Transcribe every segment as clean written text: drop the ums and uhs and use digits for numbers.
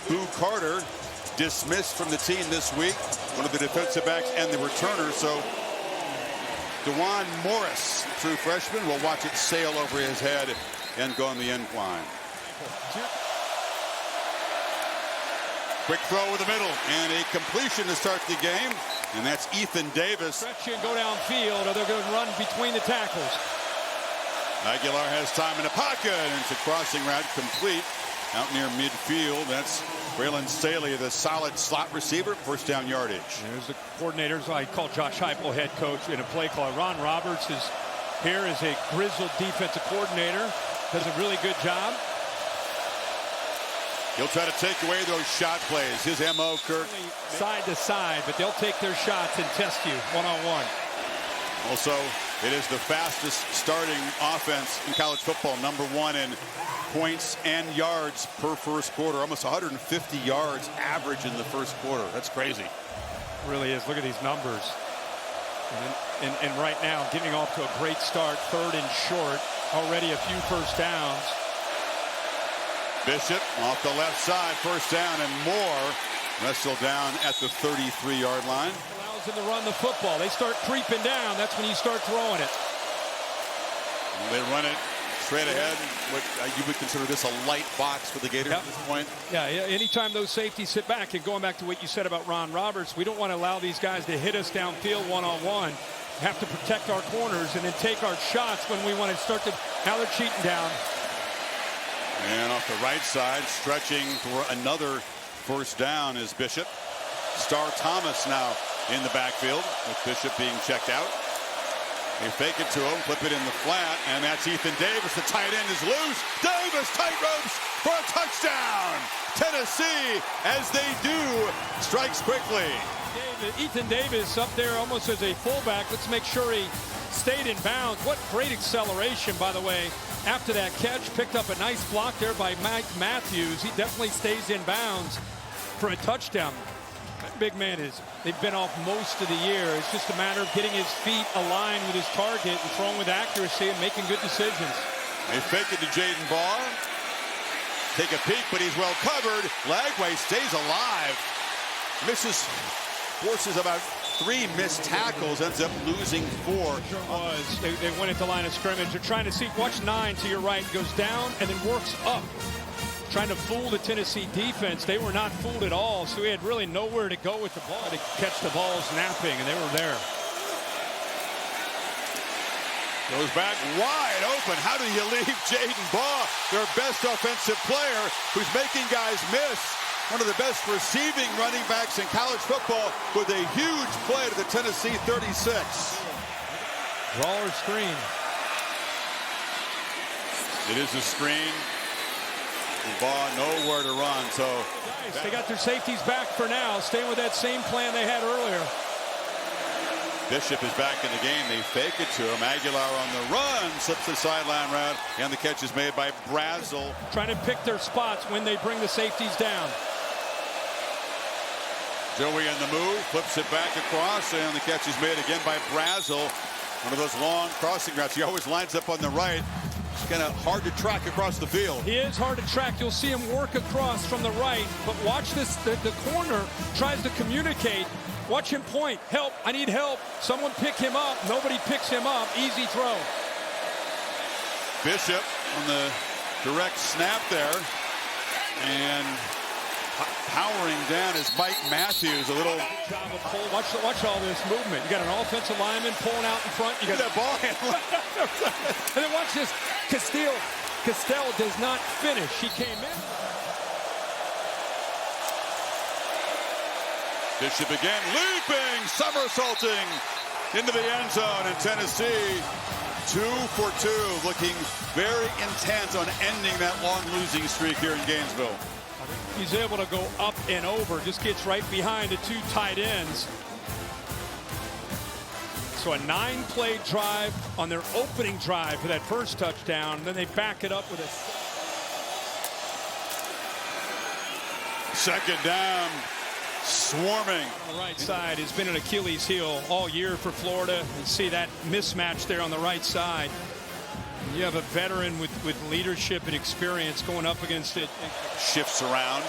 Boo Carter dismissed from the team this week, one of the defensive backs and the returner. So Dewan Morris, true freshman, will watch it sail over his head and go on the incline. Quick throw over the middle and a completion to start the game, and that's Ethan Davis. Stretch and go downfield, or they're going to run between the tackles. Aguilar has time in the pocket, and it's a crossing route complete out near midfield. That's Braylon Staley, the solid slot receiver, first down yardage. There's the coordinators. I call Josh Heupel head coach in a play call. Ron Roberts is here as a grizzled defensive coordinator. Does a really good job. He'll try to take away those shot plays. His M.O., Kirk. Side to side, but they'll take their shots and test you one-on-one. Also, it is the fastest starting offense in college football. #1 in points and yards per first quarter. Almost 150 yards average in the first quarter. That's crazy. It really is. Look at these numbers. And right now, getting off to a great start. 3rd and short. Already a few first downs. Bishop off the left side. First down and more. Wrestled down at the 33-yard line. Allows them to run the football. They start creeping down. That's when you start throwing it. They run it straight ahead. What you would consider this a light box for the Gators at this point? Yeah, anytime those safeties sit back, and going back to what you said about Ron Roberts, we don't want to allow these guys to hit us downfield one-on-one. Have to protect our corners and then take our shots when we want to start to. Now they're cheating down. And off the right side, stretching for another first down is Bishop. Star Thomas now in the backfield with Bishop being checked out. They fake it to him, flip it in the flat, and that's Ethan Davis. The tight end is loose. Davis tight ropes for a touchdown. Tennessee, as they do, strikes quickly. Ethan Davis up there almost as a fullback. Let's make sure he stayed in bounds. What great acceleration, by the way. After that catch, picked up a nice block there by Mike Matthews. He definitely stays in bounds for a touchdown. That big man is, they've been off most of the year. It's just a matter of getting his feet aligned with his target and throwing with accuracy and making good decisions. They fake it to Jaden Barr. Take a peek, but he's well covered. Lagway stays alive. Forces about 3 missed tackles, ends up losing 4. Sure was. They went at the line of scrimmage. They're trying to see, watch 9 to your right, goes down and then works up. Trying to fool the Tennessee defense. They were not fooled at all, so he had really nowhere to go with the ball to catch the ball snapping, and they were there. Goes back wide open. How do you leave Jaden Baugh, their best offensive player, who's making guys miss? One of the best receiving running backs in college football with a huge play to the Tennessee 36. Draw or screen. It is a screen. Baugh nowhere to run, so. Nice. They got their safeties back for now, staying with that same plan they had earlier. Bishop is back in the game. They fake it to him. Aguilar on the run, slips the sideline route, and the catch is made by Brazel. Trying to pick their spots when they bring the safeties down. Joey in the move, flips it back across, and the catch is made again by Brazel. One of those long crossing routes. He always lines up on the right. It's kind of hard to track across the field. He is hard to track. You'll see him work across from the right, but watch this. The corner tries to communicate. Watch him point. Help. I need help. Someone pick him up. Nobody picks him up. Easy throw. Bishop on the direct snap there. And powering down is Mike Matthews. A little job of pull. Watch all this movement. You got an offensive lineman pulling out in front. You got that ball handler. And then watch this. Castell does not finish. He came in. Bishop again, leaping, somersaulting into the end zone, and Tennessee 2 for 2, looking very intent on ending that long losing streak here in Gainesville. He's able to go up and over, just gets right behind the 2 tight ends. So a 9-play drive on their opening drive for that first touchdown. Then they back it up with a second down. Swarming. On the right side has been an Achilles heel all year for Florida. You see that mismatch there on the right side. You have a veteran with leadership and experience going up against it. Shifts around.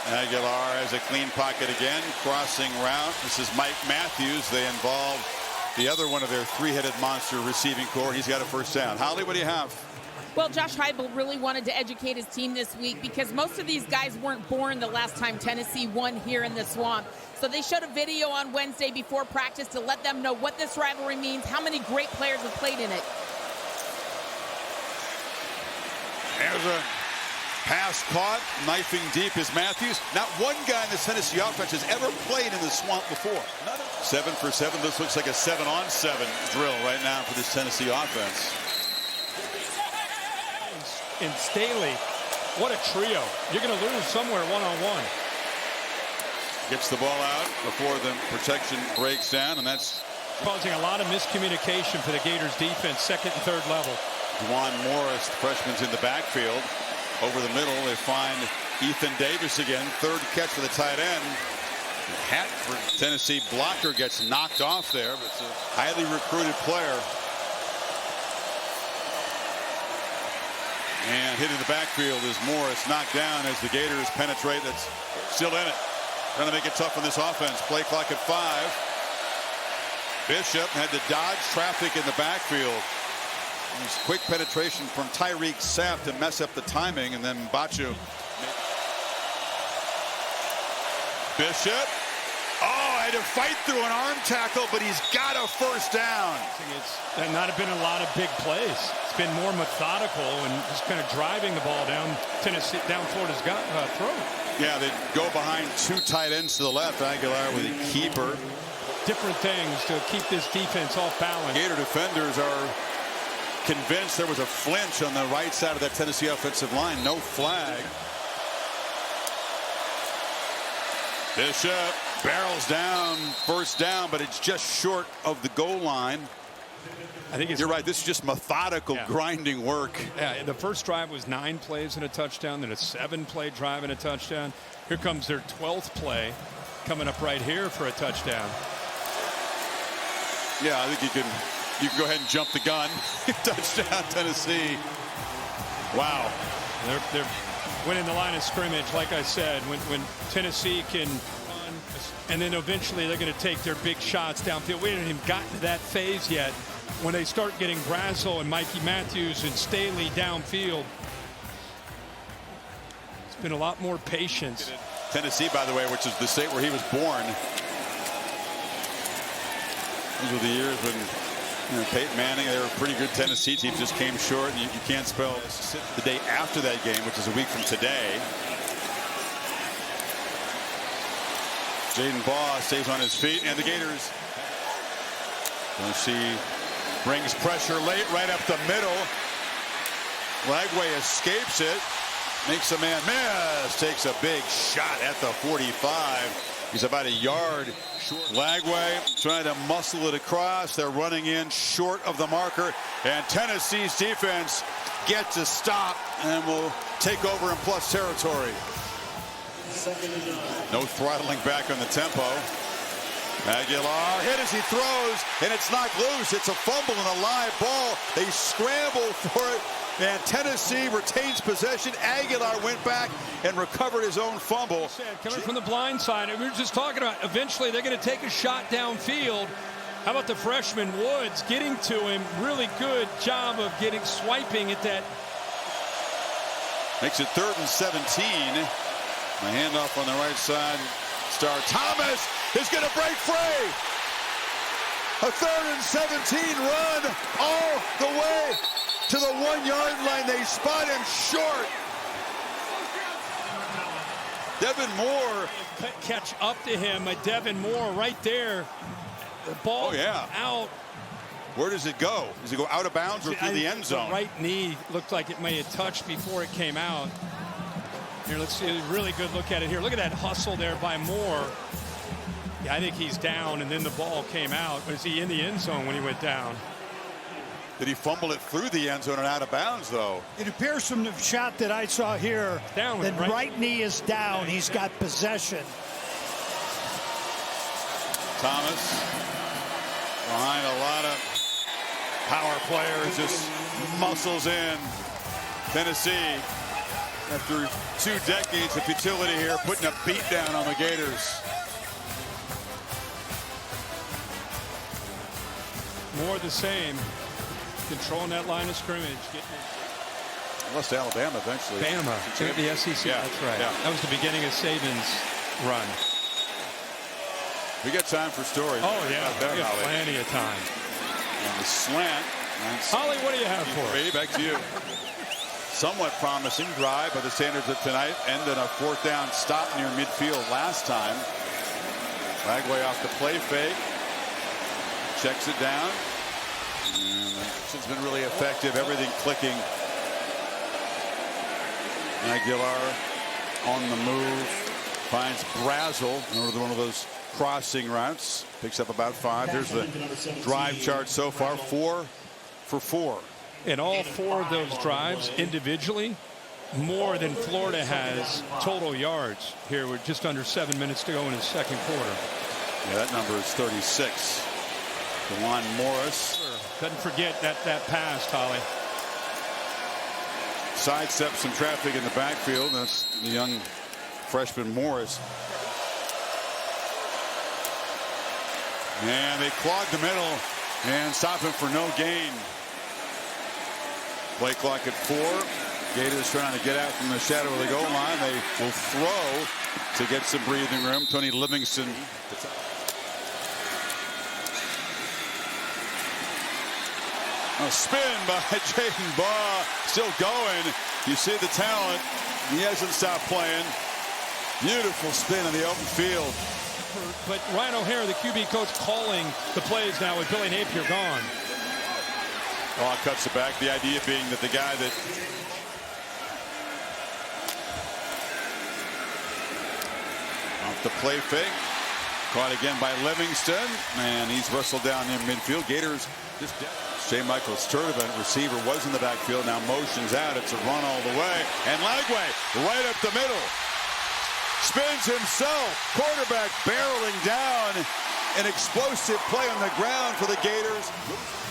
Aguilar has a clean pocket again, crossing route. This is Mike Matthews. They involve the other one of their three-headed monster receiving core. He's got a first down. Holly, what do you have? Well, Josh Heupel really wanted to educate his team this week because most of these guys weren't born the last time Tennessee won here in the Swamp. So they showed a video on Wednesday before practice to let them know what this rivalry means, how many great players have played in it. There's a pass caught, knifing deep is Matthews. Not one guy in the Tennessee offense has ever played in the Swamp before. 7 for 7. This looks like a 7-on-7 drill right now for this Tennessee offense. And Staley, what a trio. You're going to lose somewhere one-on-one. Gets the ball out before the protection breaks down, and that's causing a lot of miscommunication for the Gators defense, second and third level. Juwan Morris, the freshman's in the backfield. Over the middle, they find Ethan Davis again. Third catch for the tight end. Hatford, Tennessee blocker, gets knocked off there, but it's a highly recruited player. And hitting the backfield is Morris, knocked down as the Gators penetrate. That's still in it. Trying to make it tough on this offense. Play clock at 5. Bishop had to dodge traffic in the backfield. There's quick penetration from Tyreek Sapp to mess up the timing, and then Bachu. Bishop. Oh, had to fight through an arm tackle, but he's got a first down. It's not been a lot of big plays. It's been more methodical and just kind of driving the ball down Tennessee, down Florida's throat. Yeah, they go behind two tight ends to the left. Aguilar with a keeper. Different things to keep this defense off balance. Gator defenders are convinced there was a flinch on the right side of that Tennessee offensive line. No flag. Bishop barrels down, first down, but it's just short of the goal line. I think you're right. This is just methodical, grinding work. Yeah, the first drive was 9 plays and a touchdown, then a 7-play drive and a touchdown. Here comes their 12th play coming up right here for a touchdown. Yeah, I think you can go ahead and jump the gun. Touchdown, Tennessee. Wow. They're winning the line of scrimmage, like I said, when Tennessee can run, and then eventually they're going to take their big shots downfield. We haven't even gotten to that phase yet. When they start getting Brazel and Mikey Matthews and Staley downfield, it's been a lot more patience. Tennessee, by the way, which is the state where he was born. Those were the years when Peyton Manning, they were a pretty good Tennessee team, just came short, and you can't spell the day after that game, which is a week from today. Jaden Baugh stays on his feet, and the Gators. Tennessee brings pressure late, right up the middle. Lagway escapes it, makes a man miss, takes a big shot at the 45. He's about a yard short. Lagway trying to muscle it across. They're running in short of the marker, and Tennessee's defense gets a stop and will take over in plus territory. No throttling back on the tempo. Aguilar hit as he throws, and it's knocked loose. It's a fumble and a live ball. They scramble for it, and Tennessee retains possession. Aguilar went back and recovered his own fumble. Coming from the blind side, we were just talking about eventually they're going to take a shot downfield. How about the freshman Woods getting to him? Really good job of swiping at that. Makes it 3rd and 17. The handoff on the right side. Star Thomas is going to break free. A 3rd and 17 run all the way to the 1-yard line. They spot him short. Devin Moore. Catch up to him. Devin Moore right there. The ball out. Where does it go? Does it go out of bounds or through the end zone? The right knee looked like it may have touched before it came out. Here, let's see a really good look at it here. Look at that hustle there by Moore. Yeah, I think he's down, and then the ball came out. Was he in the end zone when he went down? Did he fumble it through the end zone and out of bounds, though? It appears from the shot that I saw here that right knee is down. He's got possession. Thomas behind a lot of power players, just muscles in. Tennessee after 2 decades of futility here, putting a beat down on the Gators. More of the same. Controlling that line of scrimmage. Lost to Alabama eventually. Bama. The SEC. Yeah. That's right. Yeah. That was the beginning of Saban's run. We got time for stories. Oh, yeah. We got plenty of time. And the slant. Holly, what do you have for us? Back to you. Somewhat promising drive by the standards of tonight. Ended a 4th down stop near midfield last time. Lagway off the play fake. Checks it down. And it's been really effective. Everything clicking. Aguilar on the move. Finds Brazel. One of those crossing routes. Picks up about 5. Here's the drive chart so far. 4 for 4. In all 4 of those drives individually, more than Florida has total yards here with just under 7 minutes to go in his second quarter. Yeah, that number is 36. DeJuan Morris. Doesn't forget that pass, Holly. Sidesteps some traffic in the backfield. That's the young freshman Morris. And they clog the middle and stop him for no gain. Play clock at 4. Gators trying to get out from the shadow of the goal line. They will throw to get some breathing room. Tony Livingston. A spin by Jaden Baugh. Still going. You see the talent. He hasn't stopped playing. Beautiful spin in the open field. But Ryan O'Hara, the QB coach, calling the plays now with Billy Napier gone. Oh, cuts it back. The idea being that the guy that off the play fake. Caught again by Livingston. And he's wrestled down in midfield. Gators just J. Michael Sturdivant, receiver, was in the backfield. Now motions out. It's a run all the way. And Lagway right up the middle. Spins himself. Quarterback barreling down. An explosive play on the ground for the Gators.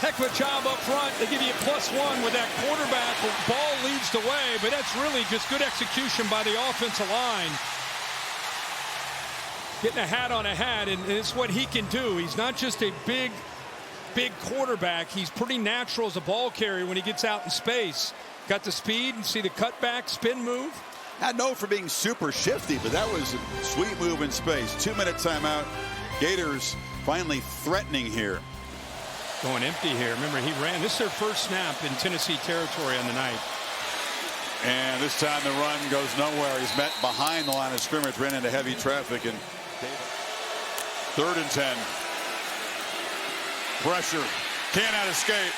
Heck of a job up front. They give you a +1 with that quarterback. Ball leads the way, but that's really just good execution by the offensive line. Getting a hat on a hat, and it's what he can do. He's not just a big quarterback. He's pretty natural as a ball carrier when he gets out in space. Got the speed and see the cutback spin move. Not known for being super shifty, but that was a sweet move in space. 2-minute timeout. Gators finally threatening here. Going empty here. Remember, he ran. This is their first snap in Tennessee territory on the night. And this time the run goes nowhere. He's met behind the line of scrimmage, ran into heavy traffic, and 3rd and 10. Pressure. Cannot escape.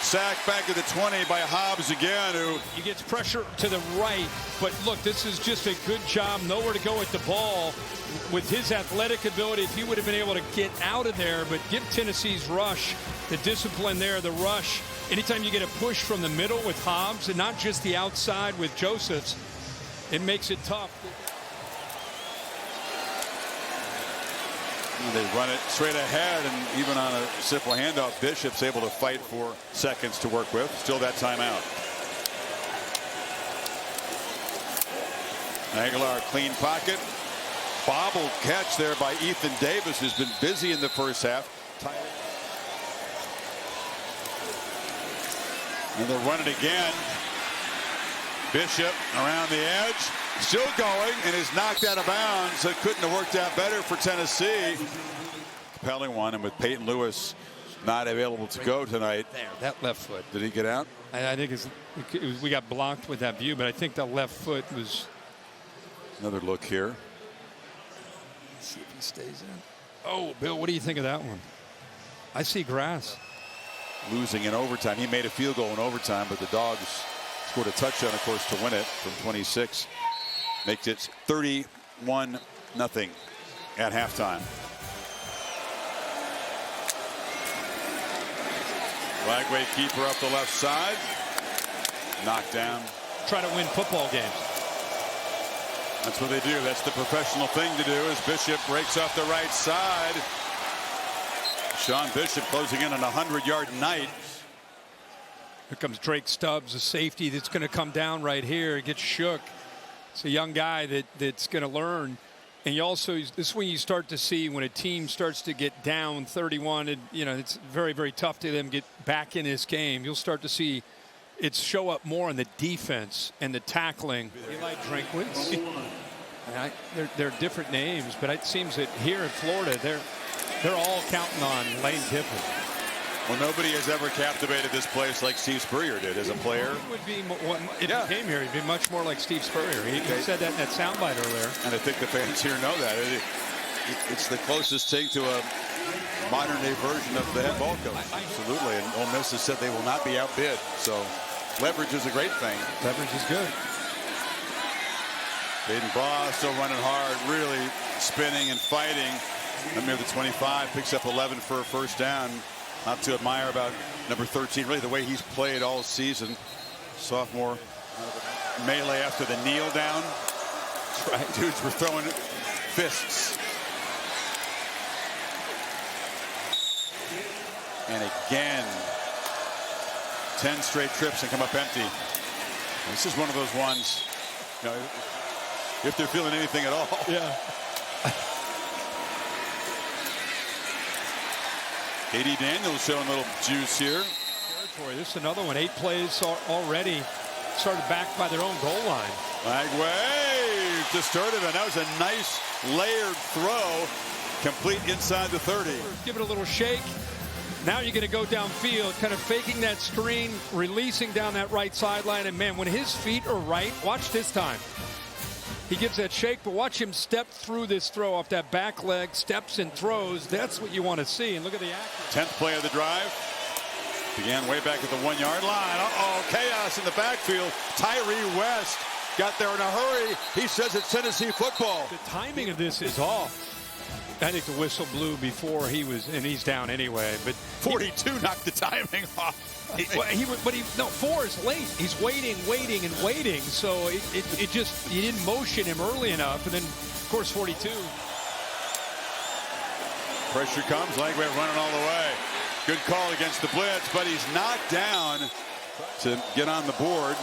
Sacked back at the 20 by Hobbs again, who he gets pressure to the right. But look, this is just a good job. Nowhere to go with the ball. With his athletic ability, if he would have been able to get out of there, but give Tennessee's rush the discipline there, the rush. Anytime you get a push from the middle with Hobbs and not just the outside with Josephs, it makes it tough. They run it straight ahead, and even on a simple handoff, Bishop's able to fight for seconds to work with. Still that timeout. Aguilar, clean pocket. Bobbled catch there by Ethan Davis, who's been busy in the first half. And they'll run it again. Bishop around the edge. Still going, and is knocked out of bounds. It couldn't have worked out better for Tennessee. Compelling one, and with Peyton Lewis not available to go tonight. There, that left foot. Did he get out? I think we got blocked with that view, but I think the left foot was. Another look here. Let's see if he stays in. Oh, Bill, what do you think of that one? I see grass. Losing in overtime. He made a field goal in overtime, but the Dogs scored a touchdown, of course, to win it from 26. Makes it 31-0 at halftime. Lagway keeper up the left side. Knocked down. Try to win football games. That's what they do. That's the professional thing to do as Bishop breaks off the right side. Sean Bishop closing in on a 100-yard night. Here comes Drake Stubbs, a safety that's going to come down right here. He gets shook. It's a young guy that's going to learn. And you also, this is when you start to see when a team starts to get down 31, and it's very, very tough to them get back in this game. You'll start to see it show up more on the defense and the tackling. Eli Drinkwitz. They're different names, but it seems that here in Florida, they're all counting on Lane Kiffin. Well, nobody has ever captivated this place like Steve Spurrier did as a player. If he came here, he'd be much more like Steve Spurrier. He said that in that soundbite earlier. And I think the fans here know that. It's the closest thing to a modern-day version of the head ball coach. Absolutely. And Ole Miss has said they will not be outbid. So leverage is a great thing. Leverage is good. Baden Baugh still running hard, really spinning and fighting. Near the 25, picks up 11 for a first down. Not to admire about number 13, really the way he's played all season. Sophomore melee after the kneel down. That's right. Dudes were throwing fists. And again, 10 straight trips and come up empty. This is one of those ones, if they're feeling anything at all. Yeah. A.D. Daniels showing a little juice here. Territory. This is another one. 8 plays already started back by their own goal line. Lagway distorted, and that was a nice layered throw, complete inside the 30. Give it a little shake. Now you're going to go downfield, kind of faking that screen, releasing down that right sideline, and man, when his feet are right, watch this time. He gives that shake, but watch him step through this throw off that back leg, steps and throws. That's what you want to see. And look at the accuracy. 10th play of the drive. Began way back at the 1-yard line. Uh-oh, chaos in the backfield. Tyree West got there in a hurry. He says it's Tennessee football. The timing of this is off. I think the whistle blew before he was, and he's down anyway. But 42 knocked the timing off. 4 is late. He's waiting. So it just, you didn't motion him early enough, and then of course 42. Pressure comes. Lagway running all the way. Good call against the blitz, but he's knocked down to get on the board.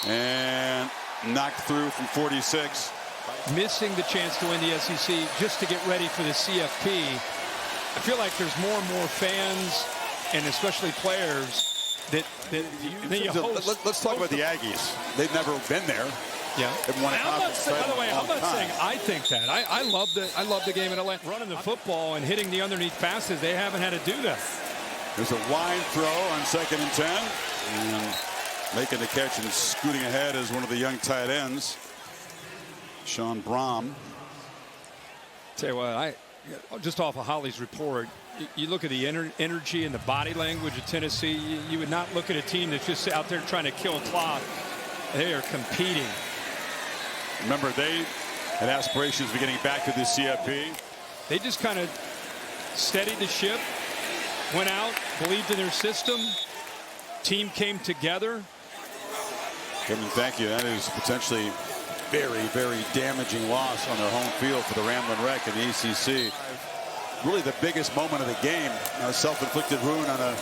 And knocked through from 46. Missing the chance to win the SEC just to get ready for the CFP. I feel like there's more and more fans, and especially players, that let's talk about the Aggies. They've never been there. Yeah. They've won a conference. By the way, I'm not saying I think that. I love the game in Atlanta. Running the football and hitting the underneath passes, they haven't had to do that. There's a wide throw on 2nd and 10. And making the catch and scooting ahead is one of the young tight ends, Sean Brom. Tell you what, just off of Holly's report, you look at the energy and the body language of Tennessee, you would not look at a team that's just out there trying to kill a clock. They are competing. Remember, they had aspirations of getting back to the CFP. They just kind of steadied the ship, went out, believed in their system. Team came together. Kevin, thank you. That is potentially very, very damaging loss on their home field for the Ramblin' Wreck in the ACC. Really the biggest moment of the game. A self-inflicted wound on a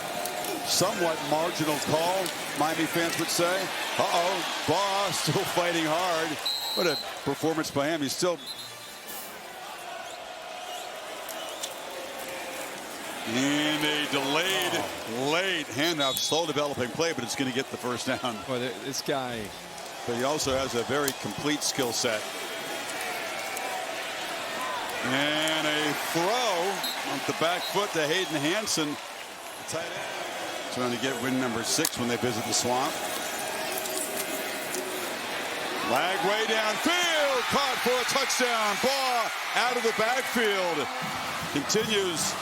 somewhat marginal call, Miami fans would say. Uh-oh, Baugh still fighting hard. What a performance by him. He's still... And a delayed, late handoff, slow developing play, but it's going to get the first down. Well, this guy... But he also has a very complete skill set. And a throw off the back foot to Hayden Hansen. The tight end. Trying to get win number 6 when they visit the Swamp. Lagway downfield. Caught for a touchdown. Baugh out of the backfield. Continues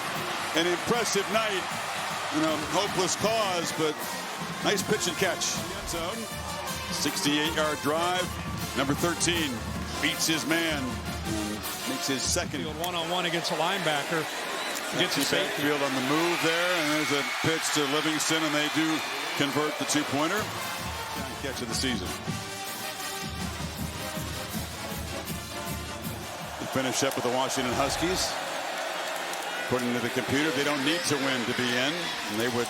an impressive night in a hopeless cause, but nice pitch and catch. 68-yard drive. Number 13 beats his man and makes his second. One-on-one against a linebacker. Gets a safety. Backfield on the move there, and there's a pitch to Livingston, and they do convert the 2-pointer. Catch of the season. We finish up with the Washington Huskies. According to the computer, they don't need to win to be in, and they would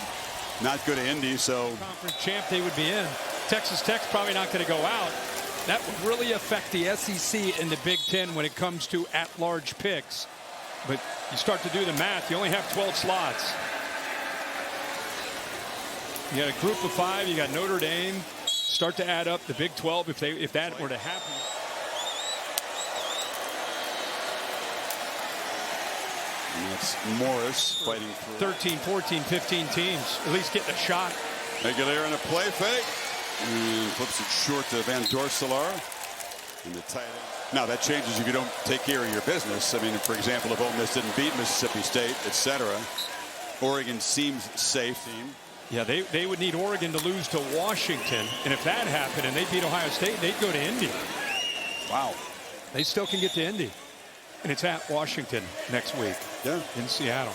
not go to Indy. So conference champ, they would be in. Texas Tech's probably not going to go out. That would really affect the SEC and the Big Ten when it comes to at-large picks. But you start to do the math, you only have 12 slots. You got a group of 5, you got Notre Dame. Start to add up the Big 12 if that were to happen. And that's Morris fighting through 13, 14, 15 teams. At least getting a shot. Aguilar in a play fake. And flips it short to Van Dorselaar. And the tight end. Now that changes if you don't take care of your business. I mean, for example, if Ole Miss didn't beat Mississippi State, etc. Oregon seems safe. Yeah, they would need Oregon to lose to Washington. And if that happened and they beat Ohio State, they'd go to Indy. Wow. They still can get to Indy. And it's at Washington next week. Yeah. In Seattle.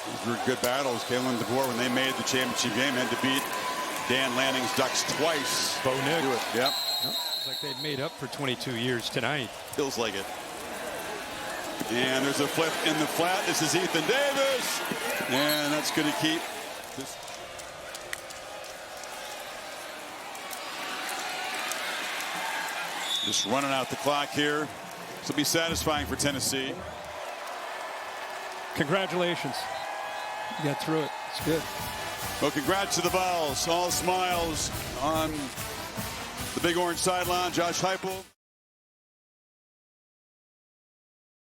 These were good battles. Kalen DeBoer, when they made the championship game, had to beat Dan Lanning's Ducks twice. Bo Nix. Do it. Yep. It's like they've made up for 22 years tonight. Feels like it. And there's a flip in the flat. This is Ethan Davis. And that's going to keep this. Just running out the clock here. This will be satisfying for Tennessee. Congratulations. You got through it. It's good. Well, congrats to the Vols. All smiles on the Big Orange sideline. Josh Heupel.